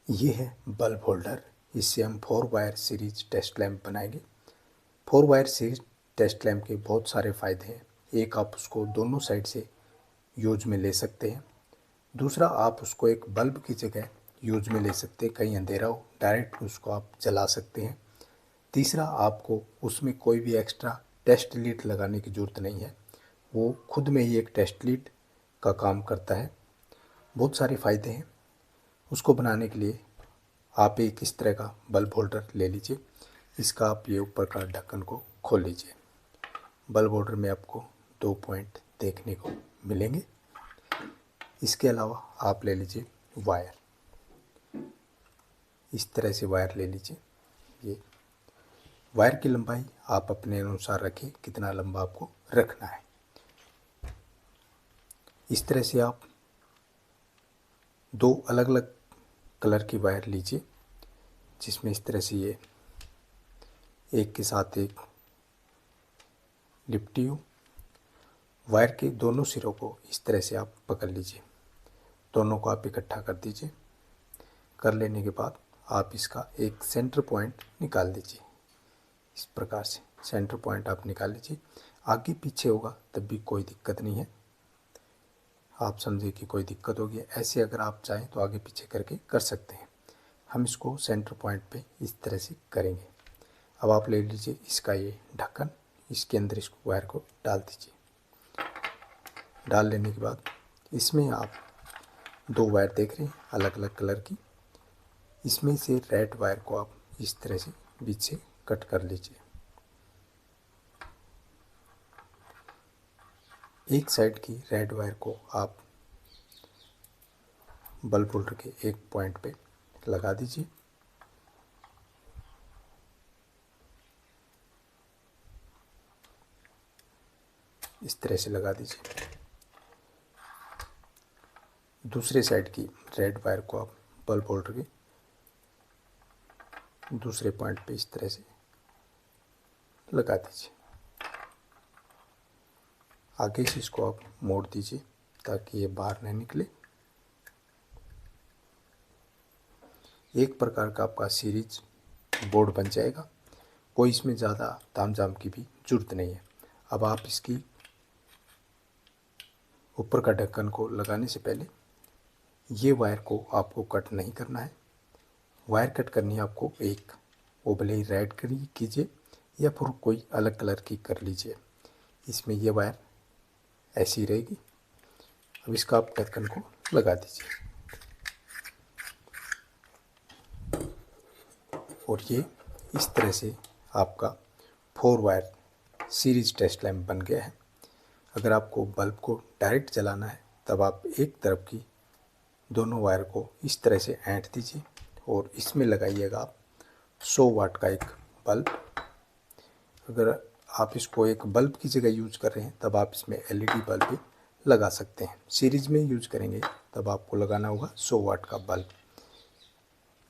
ये है bulb holder. इससे हम 4 वायर सीरीज टेस्ट लैंप बनाएंगे। 4 वायर सीरीज टेस्ट लैंप के बहुत सारे फ़ायदे हैं। एक, आप उसको दोनों साइड से यूज में ले सकते हैं। दूसरा, आप उसको एक बल्ब की जगह यूज में ले सकते हैं, कहीं अंधेरा हो डायरेक्ट उसको आप जला सकते हैं। तीसरा, आपको उसमें कोई भी एक्स्ट्रा टेस्ट लीड लगाने की ज़रूरत नहीं है, वो खुद में ही एक टेस्ट लीड का काम करता है। बहुत सारे फ़ायदे हैं। उसको बनाने के लिए आप एक इस तरह का बल्ब होल्डर ले लीजिए। इसका आप ये ऊपर का ढक्कन को खोल लीजिए। बल्ब होल्डर में आपको 2 पॉइंट देखने को मिलेंगे। इसके अलावा आप ले लीजिए वायर। इस तरह से वायर ले लीजिए। ये वायर की लंबाई आप अपने अनुसार रखें, कितना लंबा आपको रखना है। इस तरह से आप 2 अलग अलग कलर की वायर लीजिए, जिसमें इस तरह से ये एक के साथ एक लिपटी हो। वायर के दोनों सिरों को इस तरह से आप पकड़ लीजिए। दोनों को आप इकट्ठा कर दीजिए। कर लेने के बाद आप इसका एक सेंटर पॉइंट निकाल लीजिए। इस प्रकार से सेंटर पॉइंट आप निकाल लीजिए। आगे पीछे होगा तब भी कोई दिक्कत नहीं है। आप समझे कि कोई दिक्कत होगी, ऐसे अगर आप चाहें तो आगे पीछे करके कर सकते हैं। हम इसको सेंटर पॉइंट पे इस तरह से करेंगे। अब आप ले लीजिए इसका ये ढक्कन, इसके अंदर इसको वायर को डाल दीजिए। डाल लेने के बाद इसमें आप 2 वायर देख रहे हैं अलग अलग कलर की। इसमें से रेड वायर को आप इस तरह से बीच से कट कर लीजिए। एक साइड की रेड वायर को आप बल्ब होल्डर के एक पॉइंट पे लगा दीजिए। इस तरह से लगा दीजिए। दूसरे साइड की रेड वायर को आप बल्ब होल्डर के दूसरे पॉइंट पे इस तरह से लगा दीजिए। आगे से इसको आप मोड़ दीजिए ताकि ये बाहर न निकले। एक प्रकार का आपका सीरीज बोर्ड बन जाएगा। कोई इसमें ज़्यादा तामझाम की भी ज़रूरत नहीं है। अब आप इसकी ऊपर का ढक्कन को लगाने से पहले ये वायर को आपको कट नहीं करना है। वायर कट करनी है आपको एक, वो भले ही रेड कीजिए या फिर कोई अलग कलर की कर लीजिए। इसमें ये वायर ऐसी रहेगी। अब इसका आप ढक्कन को लगा दीजिए और ये इस तरह से आपका 4 वायर सीरीज टेस्ट लैंप बन गया है। अगर आपको बल्ब को डायरेक्ट जलाना है तब आप एक तरफ की दोनों वायर को इस तरह से ऐंठ दीजिए और इसमें लगाइएगा आप 100 वाट का एक बल्ब। अगर आप इसको एक बल्ब की जगह यूज कर रहे हैं तब आप इसमें एलईडी बल्ब भी लगा सकते हैं। सीरीज में यूज करेंगे तब आपको लगाना होगा 100 वाट का बल्ब।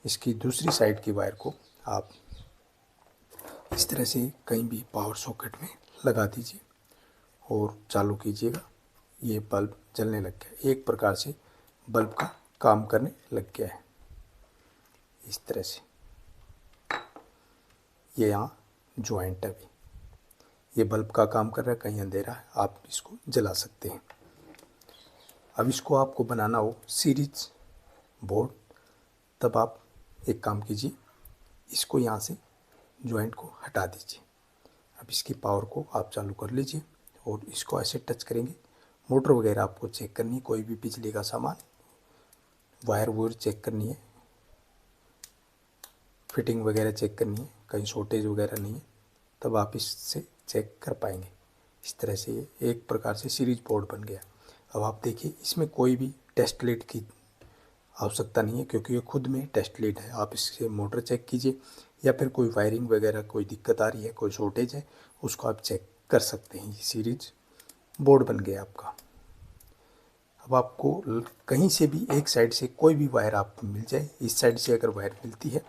इसकी दूसरी साइड की वायर को आप इस तरह से कहीं भी पावर सॉकेट में लगा दीजिए और चालू कीजिएगा। ये बल्ब जलने लग गया। एक प्रकार से बल्ब का काम करने लग गया है। इस तरह से ये यहाँ ज्वाइंट है। अभी ये बल्ब का काम कर रहा है, कहीं अंधेरा है आप इसको जला सकते हैं। अब इसको आपको बनाना हो सीरीज बोर्ड, तब आप एक काम कीजिए, इसको यहाँ से ज्वाइंट को हटा दीजिए। अब इसकी पावर को आप चालू कर लीजिए और इसको ऐसे टच करेंगे। मोटर वगैरह आपको चेक करनी है, कोई भी बिजली का सामान, वायर वूयर चेक करनी है, फिटिंग वगैरह चेक करनी है, कहीं शॉर्टेज वगैरह नहीं है, तब आप इससे चेक कर पाएंगे। इस तरह से ये एक प्रकार से सीरीज बोर्ड बन गया। अब आप देखिए इसमें कोई भी टेस्ट लीड की आवश्यकता नहीं है क्योंकि ये खुद में टेस्ट लीड है। आप इससे मोटर चेक कीजिए या फिर कोई वायरिंग वगैरह कोई दिक्कत आ रही है, कोई शॉर्टेज है, उसको आप चेक कर सकते हैं। ये सीरीज बोर्ड बन गया आपका। अब आपको कहीं से भी एक साइड से कोई भी वायर आपको मिल जाए, इस साइड से अगर वायर मिलती है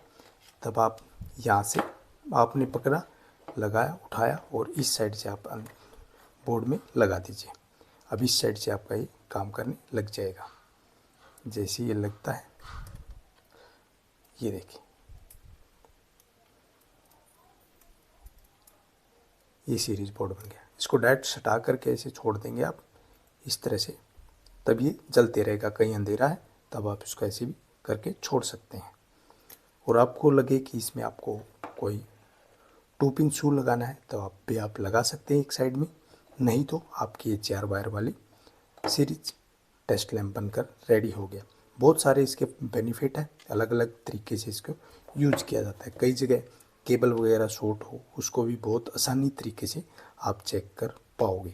तब आप यहाँ से आपने पकड़ा, लगाया, उठाया और इस साइड से आप बोर्ड में लगा दीजिए। अब इस साइड से आपका ये काम करने लग जाएगा। जैसे ये लगता है ये देखिए, ये सीरीज बोर्ड बन गया। इसको डायरेक्ट सटा करके ऐसे छोड़ देंगे आप इस तरह से, तब ये जलते रहेगा। कहीं अंधेरा है तब आप इसको ऐसे भी करके छोड़ सकते हैं। और आपको लगे कि इसमें आपको कोई टूपिंग शू लगाना है तो आप भी आप लगा सकते हैं एक साइड में, नहीं तो आपकी ये 4 वायर वाली सीरीज टेस्ट लैंप बनकर रेडी हो गया। बहुत सारे इसके बेनिफिट हैं, अलग अलग तरीके से इसको यूज किया जाता है। कई जगह केबल वगैरह शॉर्ट हो उसको भी बहुत आसानी तरीके से आप चेक कर पाओगे।